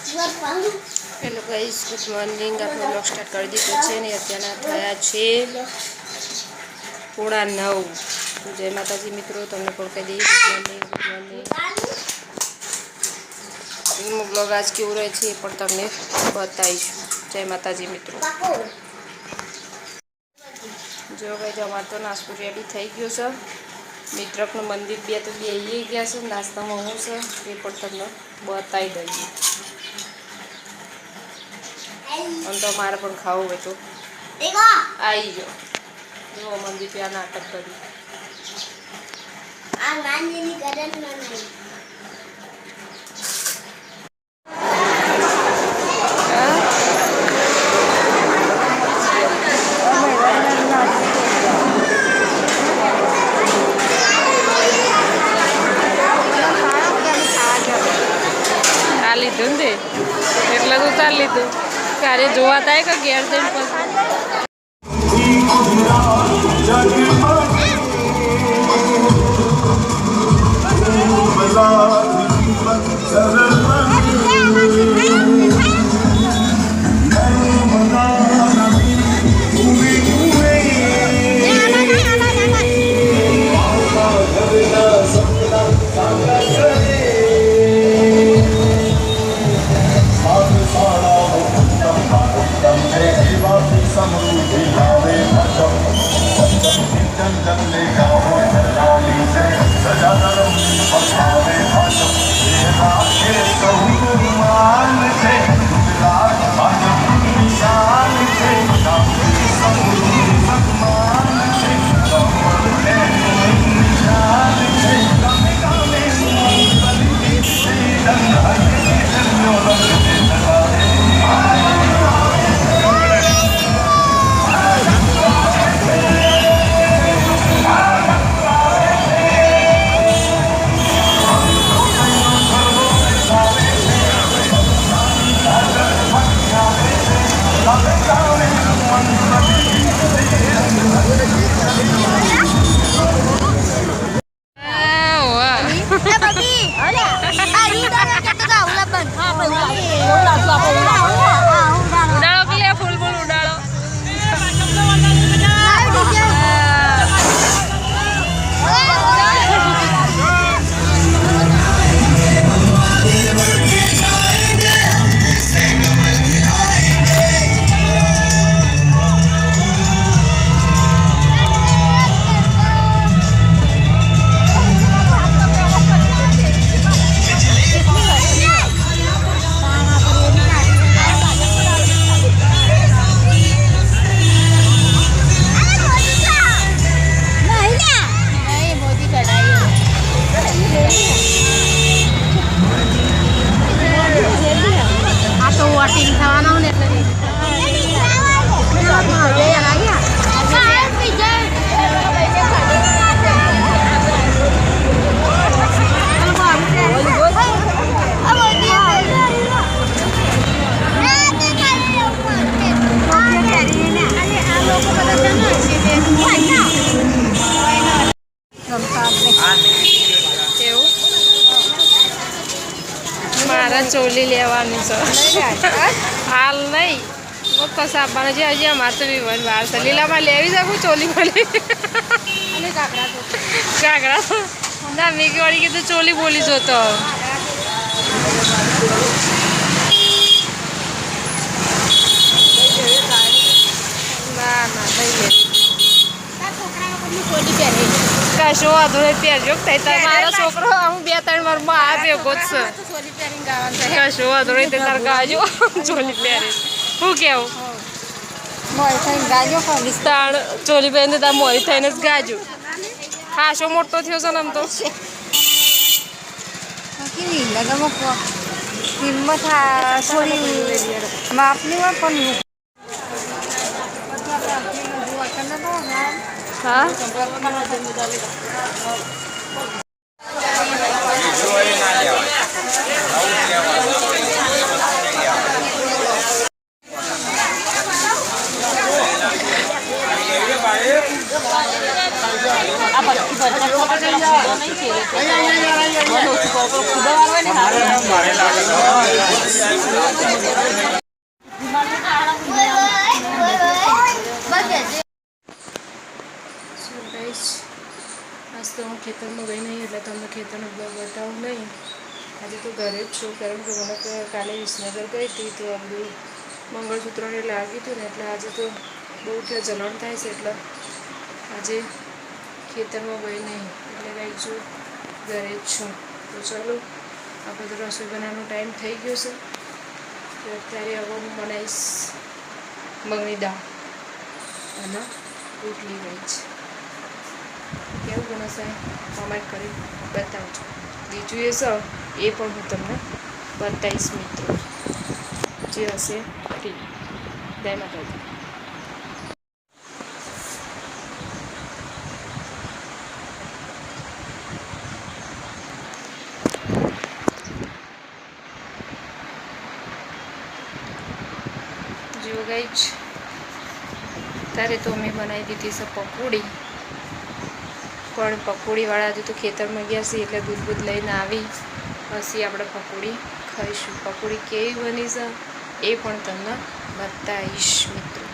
Hello guys, good morning. આપણે blog start કરી દીધું છે ને અત્યારના થયા છે 9:30। જય માતાજી મિત્રો, તમને પણ કહી દઈએ ગુડ મોર્નિંગ। એનું બ્લોગ આજ કેવું રહે છે એ પણ તમને બતાવીશું। જય માતાજી મિત્રો। જો ભાઈ અમારે તો નાસ્તો રેડી થઈ ગયો છે। મિત્રકનું મંદિર બે તો બેસી ગયા છે, નાસ્તામાં હું છે એ પણ તમને બતાવી દઈએ। અને તો મારે પણ ખાવું હોય તો આવી જાઓ। જો મંદિર ત્યાં નાટક કર્યું। લીધું ને એટલે તો ચાલ લીધું કાર્ય જોવા થાય કે ઘેર જઈને મારા ચોલી લેવાનું છે હાલ નહીં કસ આપવાનું છે। હજી અમારે તો વિવન બહાર છે લીલામાં લેવી શકું ચોલી બોલી ઘાઘરા ના મેઘી વાળી કીધું ચોલી બોલી જોતો ના ના થઈ કશો વાંધો નહીં પહેરજો થાય મારો છોકરો હું 2-3 વારમાં આ ભેગો જ છે કશો વાંધો નહીં તે તાર ગાજો ચોલી પહેરે શું કેવું વિસ્તાર ચોલી પહેરીને તાર મોરી થઈને જ ગાજો ખાસો મોટો થયો છે ને આમ તો કિંમત થોડી માપની હોય પણ હા नहीं આજ તો હું ખેતરમાં ગઈ નહીં એટલે તમને ખેતરનો બ્લોગ બતાવું નહીં. આજે તો ઘરે જ છું, કારણ કે મને તો કાલે વિસનગર ગઈ હતી તો આ બધું મંગળસૂત્રને લાગ્યું હતું ને, એટલે આજે તો બહુ ત્યાં જલણ થાય છે, એટલે આજે ખેતરમાં ગઈ નહીં, એટલે કંઈ છું ઘરે જ છું. તો ચલો આપણે તો રસોઈ બનાવવાનો ટાઈમ થઈ ગયો છે. તો અત્યારે હવે હું બનાવીશ મગની દાળ અને રોટલી ગઈ છે. કેવું બનશે કોમેન્ટ કરી બતાવજો. બીજું એ છે એ પણ હું તમને બતાવીશ મિત્રો, જે હશે તે. જય માતાજી. જો ગઈ જ ત્યારે તો અમે બનાવી દીધી છે પકોડી, પણ પકોડીવાળા હજુ તો ખેતરમાં ગયા છે, એટલે દૂધ લઈને આવી પછી આપણે પકોડી ખાઈશું. પકોડી કેવી બની છે એ પણ તમને બતાવીશ મિત્રો.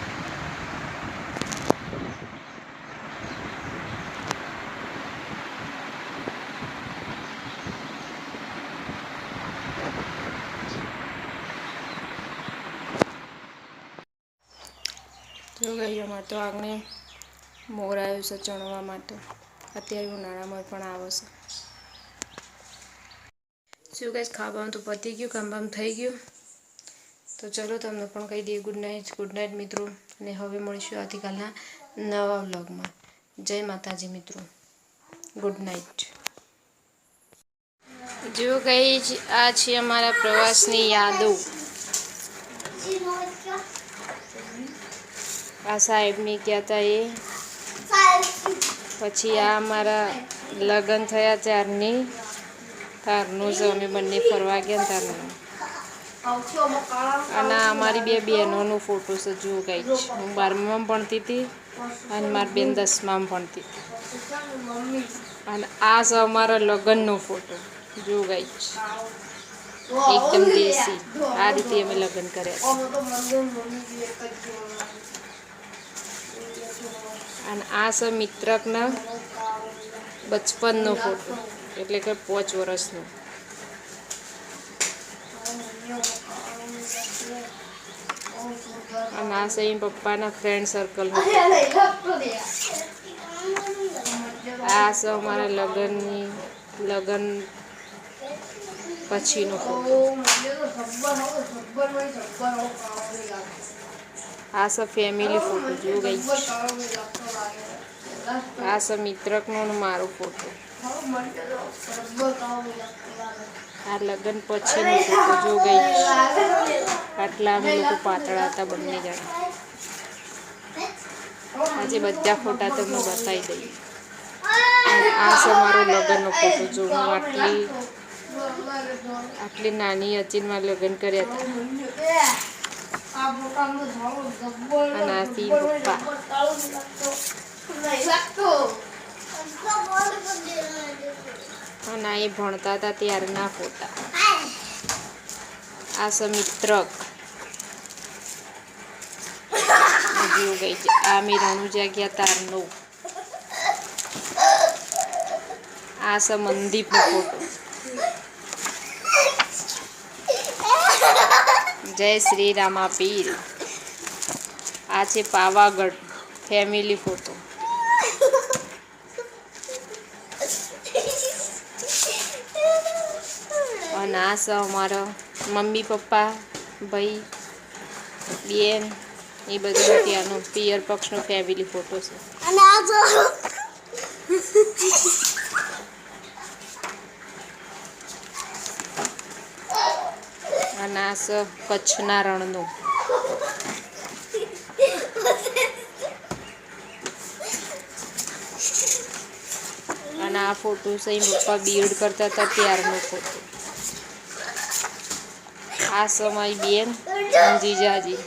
જો ગઈ અમારે તો આંગણે મોર આવ્યું છે ચણવા માટે. અત્યારે ઉનાળામાં પણ આવે છે. શું કંઈ ખાવાનું તો પતી ગયું, કામ બામ થઈ ગયું. તો ચલો તમને પણ કહી દઈએ ગુડ નાઇટ મિત્રો. અને હવે મળીશું આવતીકાલના નવા વ્લોગમાં. જય માતાજી મિત્રો, ગુડ નાઇટ. જો ગઈ જ આ છે અમારા પ્રવાસની યાદો. આ સાહેબની ગયા હતા એ, પછી આ અમારા લગ્ન થયા તારનું જ અમે બંને ફરવા ગયા તારનું. અને અમારી બે બહેનોનો ફોટો છે. જો ગઈ છે હું 12માં ભણતી હતી અને મારી બેન 10માં ભણતી હતી. અને આ છે અમારા લગ્નનો ફોટો. જો ગઈ છે એકદમ દેશી. આ રીતે અમે લગ્ન કર્યા. અને આ છે મિત્રકના બચપનનો ફોટો, એટલે કે 5 વર્ષનો. અને આ છે પપ્પાના ફ્રેન્ડ સર્કલનો. આ છે અમારા લગ્ન પછીનો ફોટો. આ છે ફેમિલી ફોટો. જો ગઈ આ છે મિત્રકનો મારો ફોટો. આ લગ્ન પછીનો ફોટો. જો ગઈ આટલા અમે લોકો પાતળા હતા બંને જણા. આજે બધા ફોટા તમને બતાવી દઈએ. આ છે મારો લગ્નનો ફોટો. જો હું આટલી નાની હતી મારે લગ્ન કર્યા હતા. અને આથી પપ્પા. અને એ ભણતા હતા ત્યારના ફોટા. આ છે મિત્રક. જો ગઈ છે આ મેં રણુજા ગયા તારનો. આ છે મંદીપનો ફોટો. જય શ્રી રામા પીર. આ છે પાવાગઢ ફેમિલી ફોટો. અને આ છે અમારા મમ્મી પપ્પા ભાઈ બેન એ બધું ત્યાંનો પિયર પક્ષનો ફેમિલી ફોટો છે. અને આ છે કચ્છના રણનો. અને આ ફોટો છે પપ્પા બીએડ કરતા હતા ત્યારનો ફોટો. આ છે મારી બેન જીજાજી.